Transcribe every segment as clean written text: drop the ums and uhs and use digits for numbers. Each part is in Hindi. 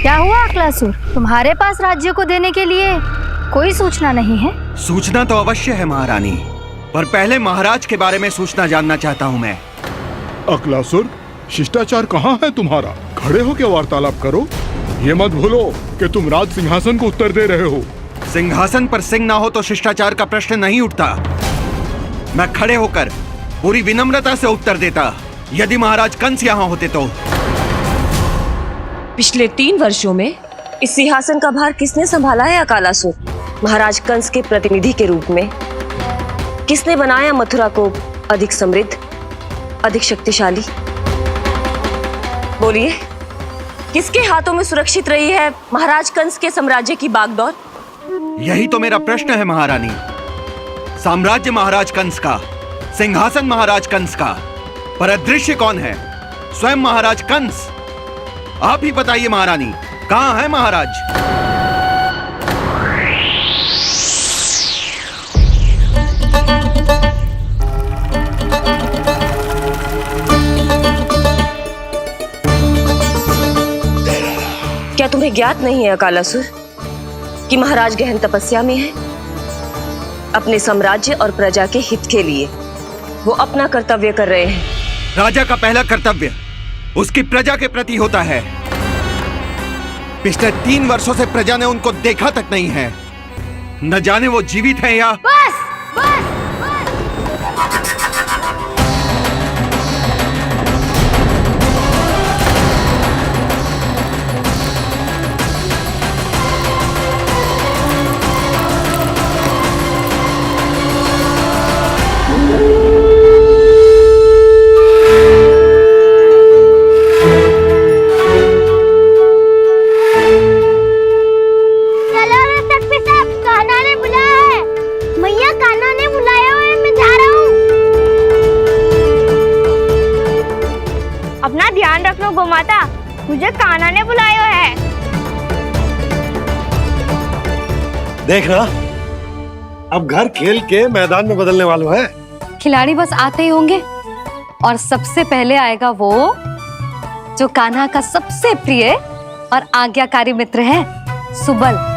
क्या हुआ अकलासुर? तुम्हारे पास राज्य को देने के लिए कोई सूचना नहीं है? सूचना तो अवश्य है महारानी, पर पहले महाराज के बारे में सूचना जानना चाहता हूँ मैं। अकलासुर, शिष्टाचार कहाँ है तुम्हारा? खड़े होकर वार्तालाप करो। ये मत भूलो कि तुम राज सिंहासन को उत्तर दे रहे हो। सिंहासन पर सिंह ना हो तो शिष्टाचार का प्रश्न नहीं उठता। मैं खड़े होकर पूरी विनम्रता से उत्तर देता यदि महाराज कंस यहाँ होते तो। पिछले 3 वर्षों में इस सिंहासन का भार किसने संभाला है अकालासुर? महाराज कंस के प्रतिनिधि के रूप में किसने बनाया मथुरा को अधिक समृद्ध, अधिक शक्तिशाली? बोलिए, किसके हाथों में सुरक्षित रही है महाराज कंस के साम्राज्य की बागडोर? यही तो मेरा प्रश्न है महारानी। साम्राज्य महाराज कंस का, सिंहासन महाराज कंस का, पर अदृश्य कौन है? स्वयं महाराज कंस। आप ही बताइए महारानी, कहाँ है महाराज? क्या तुम्हें ज्ञात नहीं है अकालासुर कि महाराज गहन तपस्या में है? अपने साम्राज्य और प्रजा के हित के लिए वो अपना कर्तव्य कर रहे हैं। राजा का पहला कर्तव्य उसकी प्रजा के प्रति होता है। पिछले 3 वर्षों से प्रजा ने उनको देखा तक नहीं है। न जाने वो जीवित हैं या... बस बस अपना ध्यान रखना गोमाता, मुझे कान्हा ने बुलाया है। देख ना, अब घर खेल के मैदान में बदलने वालों है। खिलाड़ी बस आते ही होंगे और सबसे पहले आएगा वो जो कान्हा का सबसे प्रिय और आज्ञाकारी मित्र है, सुबल।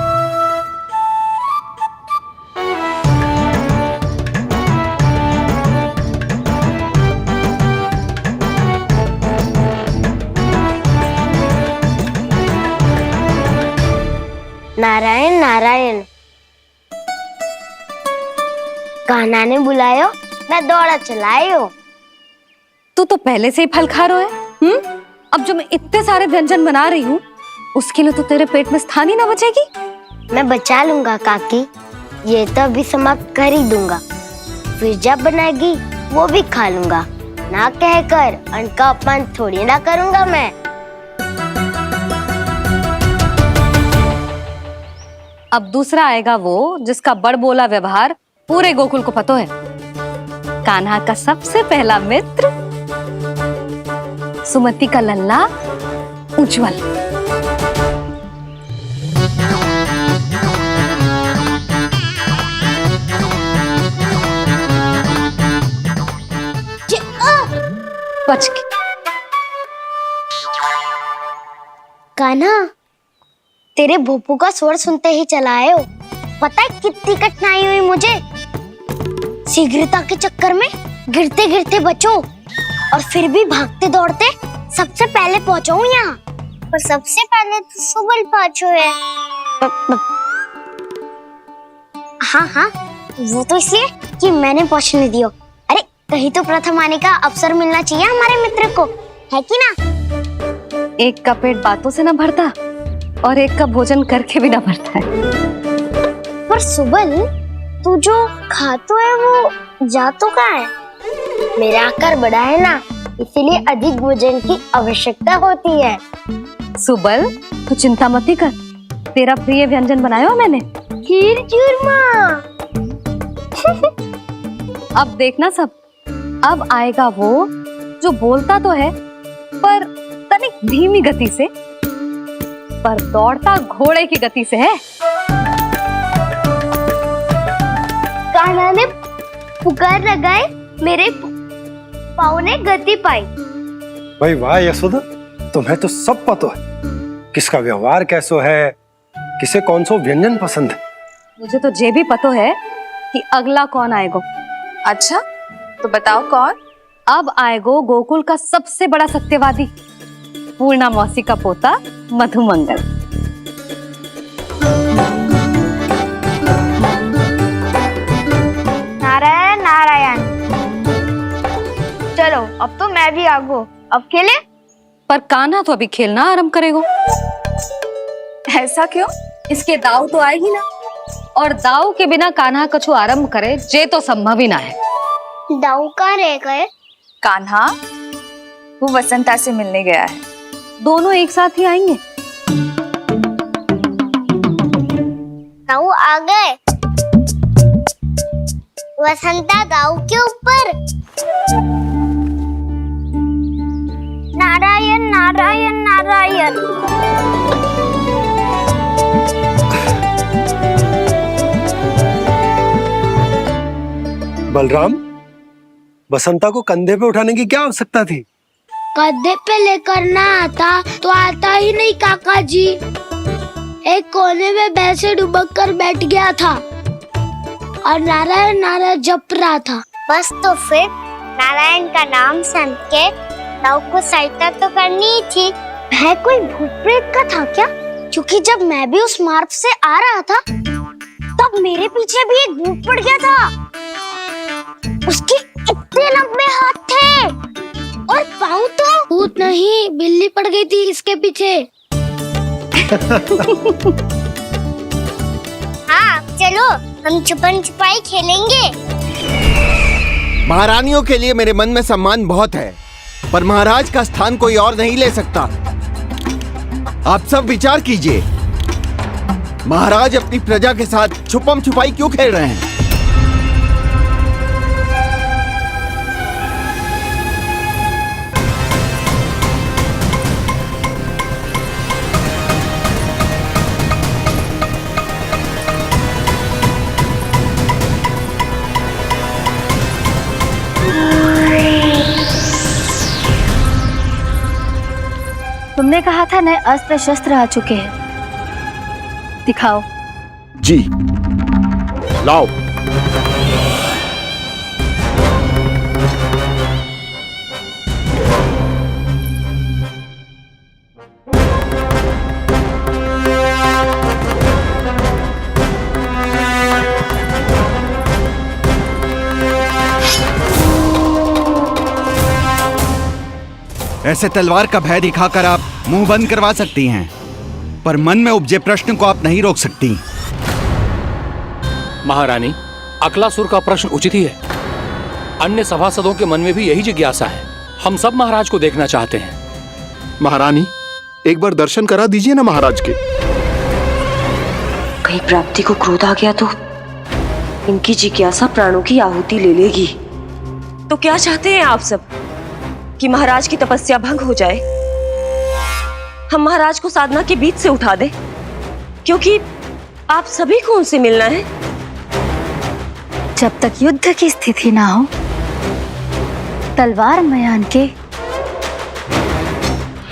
नारायण नारायण, कान्हा ने बुलायो, मैं दौड़ा चलायो। तू तो पहले से ही फल खा रहा है। अब जो मैं इतने सारे व्यंजन बना रही हूँ उसके लिए तो तेरे पेट में स्थान ही ना बचेगी। मैं बचा लूंगा काकी, ये तो अभी समाप्त कर ही दूंगा, फिर जब बनाएगी वो भी खा लूंगा। ना कहकर अन्न का अपमान थोड़ी ना करूंगा मैं। अब दूसरा आएगा वो जिसका बड़बोला व्यवहार पूरे गोकुल को पता है, कान्हा का सबसे पहला मित्र, सुमति का लल्ला उज्जवल। बच के। कान्हा, तेरे भोपू का स्वर सुनते ही चला आए हो। पता है कितनी कठिनाई हुई मुझे? शीघ्रता के चक्कर में गिरते गिरते बचो और फिर भी भागते दौड़ते सबसे पहले पहुंचो यहाँ। पर सबसे पहले तो सुबल पहुंचो है। हाँ हाँ, वो तो इसलिए कि मैंने पहुंचने दियो। अरे कहीं तो प्रथम आने का अवसर मिलना चाहिए हमारे मित्र को, है कि ना? एक का पेट बातों से ना भरता और एक का भोजन करके भी ना भरता है। पर सुबल, तू जो खातो है वो जातो का है। मेरा आकार बड़ा है ना, इसीलिए अधिक भोजन की आवश्यकता होती है। सुबल, तू चिंता मत कर, तेरा प्रिय व्यंजन बनाया हो मैंने, खीर चूरमा। अब देखना सब, अब आएगा वो जो बोलता तो है पर तनिक धीमी गति से, पर दौड़ता घोड़े की गति से है। कान्हा ने पुकार लगाए, मेरे पाँव ने गति पाई। भाई वाह यशोदा, तुम्हें तो सब पता है किसका व्यवहार कैसो है, किसे कौन सो व्यंजन पसंद है। मुझे तो ये भी पता है कि अगला कौन आएगो। अच्छा, तो बताओ कौन? अब आएगो गोकुल का सबसे बड़ा सत्यवादी, पूर्णा मौसी का पोता मधुमंगल। नारायण नारायण। चलो अब तो मैं भी आगो, अब खेले। पर कान्हा तो अभी खेलना आरंभ करेगो। ऐसा क्यों? इसके दाव तो आएगी ना, और दाव के बिना कान्हा कछु आरंभ करे जे तो संभव ही ना है। दाऊ कहाँ रह गए? कान्हा, वो वसंता से मिलने गया है। दोनों एक साथ ही आएंगे। दाऊ आ गए। वसंता दाऊ के ऊपर। नारायण नारायण नारायण। बलराम, बसंता को कंधे पे उठाने की क्या आवश्यकता थी? कंधे पे लेकर ना आता तो आता ही नहीं काका जी। एक कोने में वैसे डुबक कर बैठ गया था और नारायण नारायण जप रहा था। बस तो फिर नारायण का नाम सुन के दाऊ को सहायता तो करनी ही थी। वह कोई भूत प्रेत का था क्या? क्योंकि जब मैं भी उस मार्ग से आ रहा था तब मेरे पीछे भी एक भूत पड़ गया था। उसके इतने लंबे हाथ थे और पाँव तो भूत नहीं, बिल्ली पड़ गई थी इसके पीछे। हाँ चलो हम छुपन छुपाई खेलेंगे। महारानियों के लिए मेरे मन में सम्मान बहुत है, पर महाराज का स्थान कोई और नहीं ले सकता। आप सब विचार कीजिए, महाराज अपनी प्रजा के साथ छुपम छुपाई क्यों खेल रहे हैं? तुमने कहा था नए अस्त्र शस्त्र आ चुके हैं, दिखाओ। जी लाओ। ऐसे तलवार का भय दिखाकर आप मुंह बंद करवा सकती हैं, पर मन में उपजे प्रश्न को आप नहीं रोक सकती। महारानी, अकलासुर का प्रश्न उचित ही है। अन्य सभासदों के मन में भी यही जिज्ञासा है। हम सब महाराज को देखना चाहते हैं। महारानी, एक बार दर्शन करा दीजिए ना महाराज के। कहीं प्राप्ति को क्रोध आ गया तो इनकी जिज्ञासा प्राणों की आहुति ले लेगी। तो क्या चाहते हैं आप सब? कि महाराज की तपस्या भंग हो जाए? हम महाराज को साधना के बीच से उठा दें? क्योंकि आप सभी को उनसे मिलना है। जब तक युद्ध की स्थिति ना हो, तलवार मयान के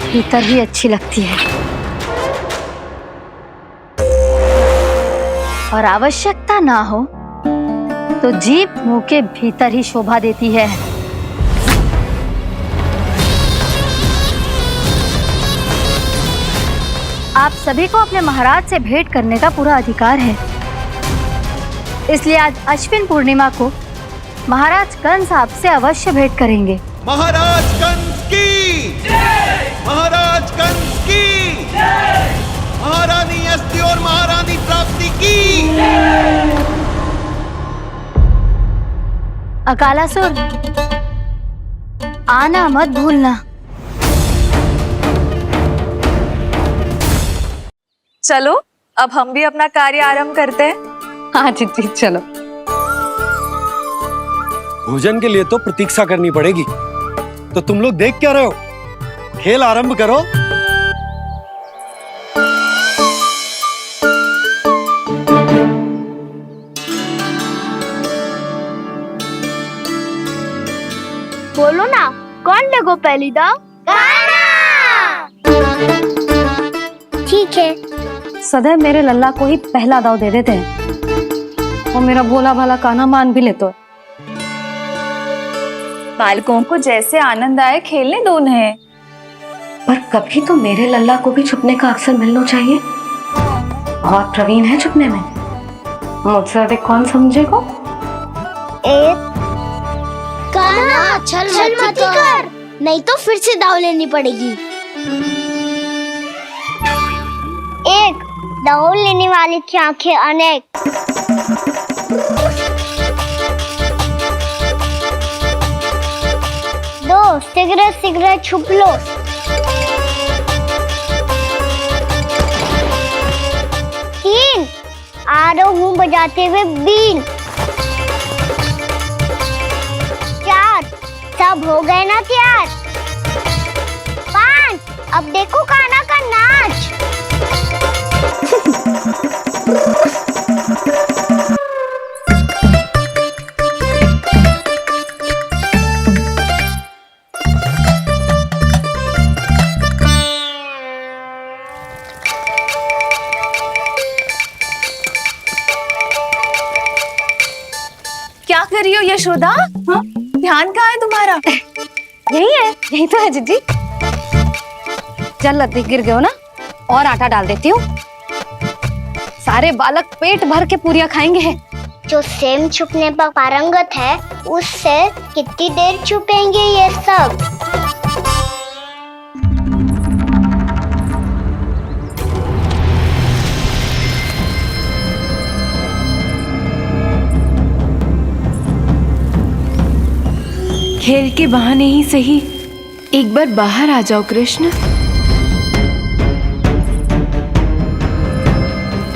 भीतर ही अच्छी लगती है, और आवश्यकता ना हो तो जीभ मुंह के भीतर ही शोभा देती है। आप सभी को अपने महाराज से भेंट करने का पूरा अधिकार है, इसलिए आज अश्विन पूर्णिमा को महाराज कंस आपसे अवश्य भेंट करेंगे। महाराज कंस की जय! महाराज कंस की जय! महारानी अस्ति और महारानी प्राप्ति की जय! अकालासुर, आना मत भूलना। चलो अब हम भी अपना कार्य आरंभ करते हैं। हाँ जी चलो। भोजन के लिए तो प्रतीक्षा करनी पड़ेगी, तो तुम लोग देख क्या रहे हो? खेल आरंभ करो। बोलो ना, कौन लगो पहली दाव? ठीक है। सदैव मेरे लल्ला को ही पहला दाव दे देते हैं और मेरा भोला भाला कान्हा मान भी लेते हैं। बालकों को जैसे आनंद आए खेलने दो उन्हें। पर कभी तो मेरे लल्ला को भी छुपने का अवसर मिलना चाहिए। बहुत प्रवीण है छुपने में, मुझसे अधिक कौन समझेगा? कान्हा छल मत कर, नहीं तो फिर से दाव लेनी पड़ेगी। एक दाव लेने वाली की आंखें अनेक। दो सिगरेट सिगरेट छुप लो। तीन आ रहा हूँ बजाते हुए बीन। चार सब हो गए ना तैयार। पांच अब देखो कान्हा का नाच। क्या कर रही हो यशोदा? हाँ? ध्यान कहाँ है तुम्हारा? यही तो है जीजी। चल लती गिर गयो ना, और आटा डाल देती हूँ। सारे बालक पेट भर के पूरियां खाएंगे। जो सेम छुपने पर पारंगत है उससे कितनी देर छुपेंगे ये सब? खेल के बहाने ही सही एक बार बाहर आ जाओ कृष्ण।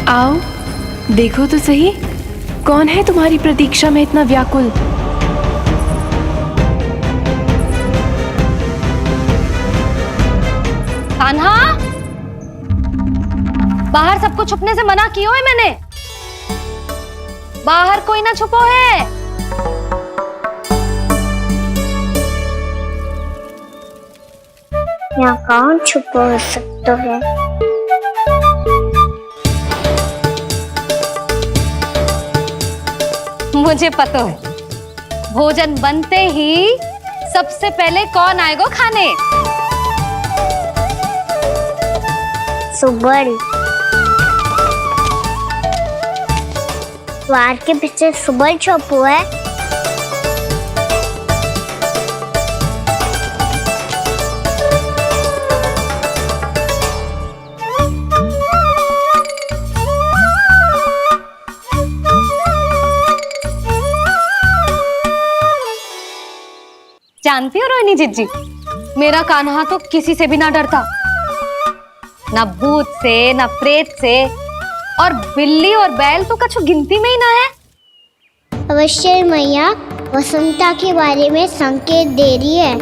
आओ देखो तो सही, कौन है तुम्हारी प्रतीक्षा में इतना व्याकुल? कान्हा, बाहर सबको छुपने से मना किया है मैंने। बाहर कोई ना छुपो है। यहाँ कौन छुपा हो सकता है? मुझे पता है, भोजन बनते ही सबसे पहले कौन आएगा खाने? सुबल। द्वार के पीछे सुबल छुपा है। जानती हो रोहिणी जीजी, मेरा कान्हा तो किसी से भी ना डरता, ना भूत से ना प्रेत से, और बिल्ली और बैल तो कछु गिनती में ही ना है। अवश्य मैया वसंता के बारे में संकेत दे रही है।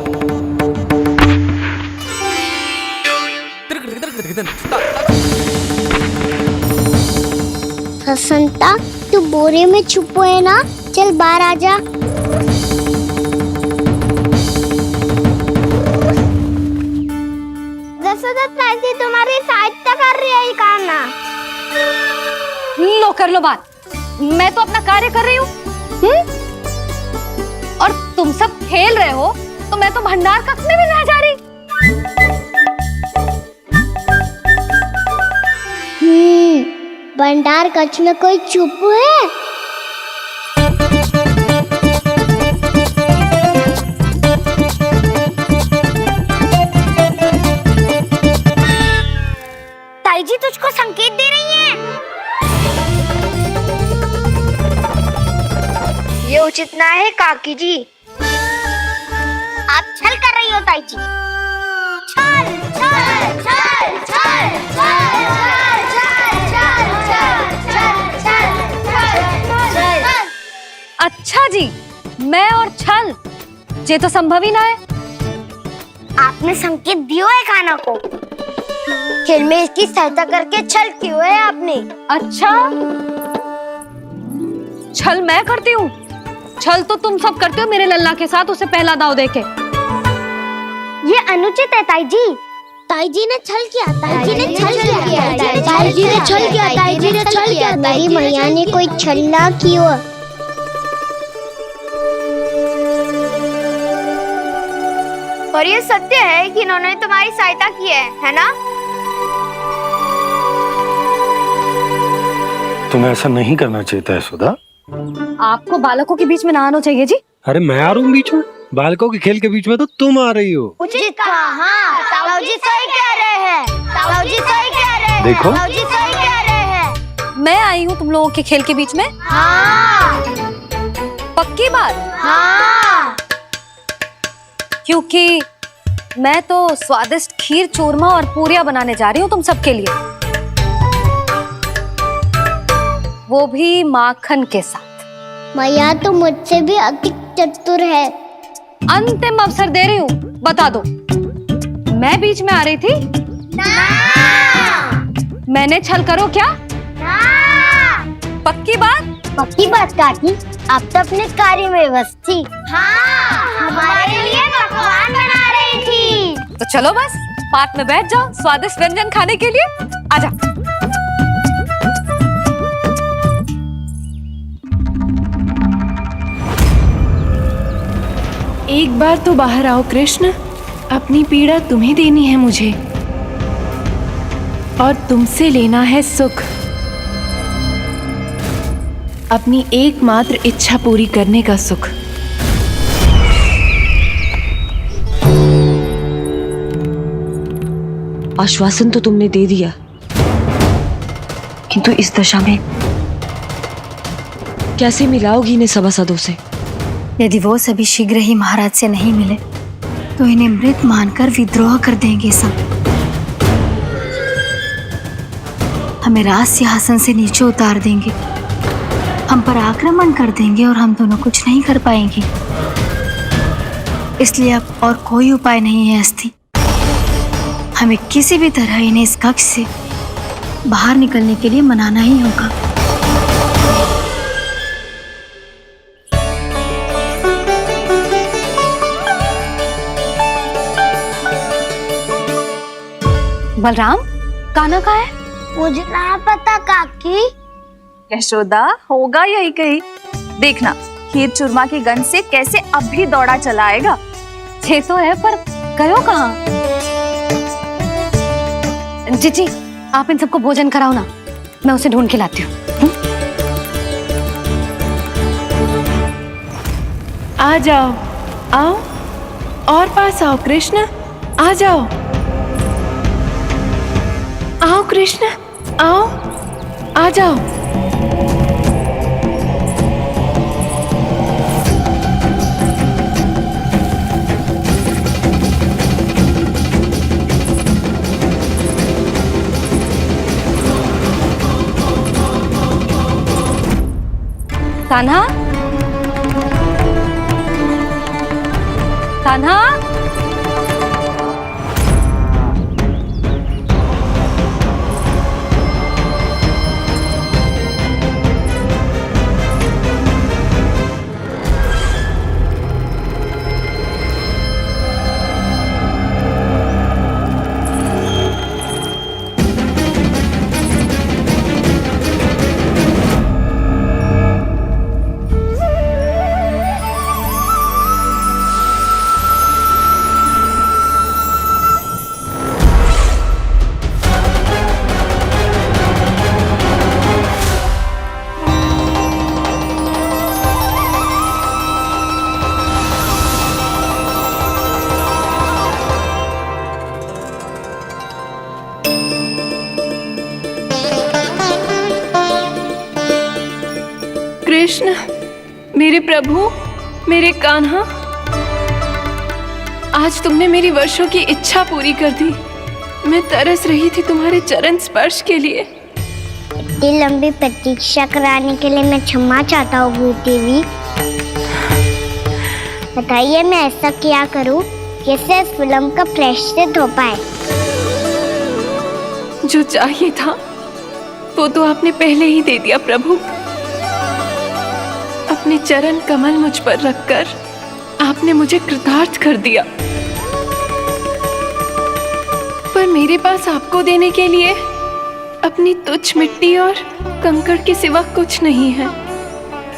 वसंता तू बोरे में छुपो है ना, चल बाहर आ जा। तुम्हारी सहायता कर रही है कान्हा। लो कर लो बात, मैं तो अपना कार्य कर रही हूँ। और तुम सब खेल रहे हो तो मैं तो भंडार कक्ष में भी रह जा रही। भंडार कक्ष में कोई चुप है? ताई जी तुझको संकेत दे रही हैं। ये उचित ना है काकी जी। आप छल कर रही हो ताई जी। छल छल छल छल छल अच्छा जी, मैं और छल, ये तो संभव ही ना है। आपने संकेत दिया है कान्हा को, खेल में इसकी सहायता करके छल क्यों है आपने? अच्छा, छल मैं करती हूँ? छल तो तुम सब करते हो मेरे लल्ला के साथ, उसे पहला दाव देके। ये अनुचित है ताई जी। ताई जी ने छल किया, ताई जी ने छल किया, ताई जी ने छल किया, ताई जी ने छल किया। मेरी मैया ने कोई छल ना किया। और ये सत्य है कि इन्होंने तुम्हारी सहायता की है ना? तुम्हें ऐसा नहीं करना चाहिए था यशोदा। आपको बालकों के बीच में ना आना चाहिए जी। अरे मैं आ रहा हूँ बीच में? बालकों के खेल के बीच में तो तुम आ रही हो। उचित कहा, ताऊ जी सही कह रहे हैं, ताऊ जी सही कह रहे हैं, देखो ताऊ जी सही कह रहे हैं। मैं आई हूँ तुम लोगों के खेल के बीच में। हाँ, पक्की बात? हाँ। क्योंकि मैं तो स्वादिष्ट खीर, चूरमा और पूरियां बनाने जा रही हूँ तुम सबके लिए, वो भी माखन के साथ। मैया तो मुझसे भी अधिक चतुर है। अंतिम अवसर दे रही हूँ, बता दो मैं बीच में आ रही थी? ना। मैंने छल करो क्या? ना। पक्की बात? पक्की बात काकी, आप तो अपने कार्य में व्यस्त थी। हाँ, हमारे लिए पकवान बना रही थी। तो चलो बस पार्क में बैठ जाओ स्वादिष्ट व्यंजन खाने के लिए। आजा। एक बार तो बाहर आओ कृष्ण, अपनी पीड़ा तुम्हें देनी है मुझे, और तुमसे लेना है सुख। अपनी एकमात्र इच्छा पूरी करने का सुख। आश्वासन तो तुमने दे दिया, किंतु इस दशा में कैसे मिलाओगी इन्हें सभासदों से? यदि वो सभी शीघ्र ही महाराज से नहीं मिले तो इन्हें मृत मानकर विद्रोह कर देंगे सब। हमें राज सिंहासन से नीचे उतार देंगे, हम पर आक्रमण कर देंगे और हम दोनों कुछ नहीं कर पाएंगे। इसलिए अब और कोई उपाय नहीं है अस्थि। हमें किसी भी तरह इन्हें इस कक्ष से बाहर निकलने के लिए मनाना ही होगा। बलराम, कान्हा कहाँ है? मुझे ना पता काकी। यशोदा, होगा यही कहीं। देखना खीर चूरमा की गंध से कैसे अब भी दौड़ा चला आएगा। ये तो है, पर गयो कहाँ? जी, आप इन सबको भोजन कराओ ना, मैं उसे ढूंढ के लाती हूँ। आ जाओ, आओ और पास आओ कृष्ण, आ जाओ। आओ कृष्ण, आओ, आ जाओ। कान्हा, कान्हा, कृष्ण, मेरे प्रभु, मेरे कान्हा, आज तुमने मेरी वर्षों की इच्छा पूरी कर दी। मैं तरस रही थी तुम्हारे चरण स्पर्श के लिए। इतनी लंबी प्रतीक्षा कराने के लिए मैं क्षमा चाहता हूँ देवी। बताइए मैं ऐसा क्या करूँ जिससे इस फिल्म का प्रायश्चित हो पाए? जो चाहिए था वो तो आपने पहले ही दे दिया प्रभु। अपने चरण कमल मुझ पर रखकर आपने मुझे कृतार्थ कर दिया। पर मेरे पास आपको देने के लिए अपनी तुच्छ मिट्टी और कंकड़ के सिवा कुछ नहीं है।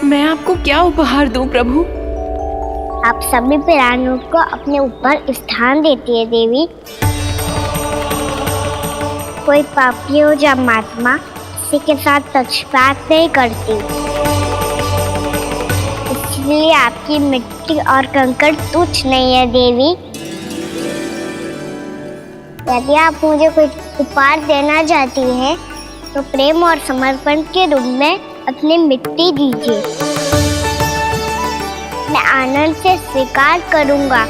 मैं आपको क्या उपहार दूं प्रभु? आप सभी प्राणियों को अपने ऊपर स्थान देती है देवी। कोई पापी हो या महात्मा, किसी के साथ पक्षपात नहीं करती, इसलिए आपकी मिट्टी और कंकड़ तुच्छ नहीं है देवी। यदि आप मुझे कुछ उपहार देना चाहती हैं, तो प्रेम और समर्पण के रूप में अपनी मिट्टी दीजिए। मैं आनंद से स्वीकार करूंगा।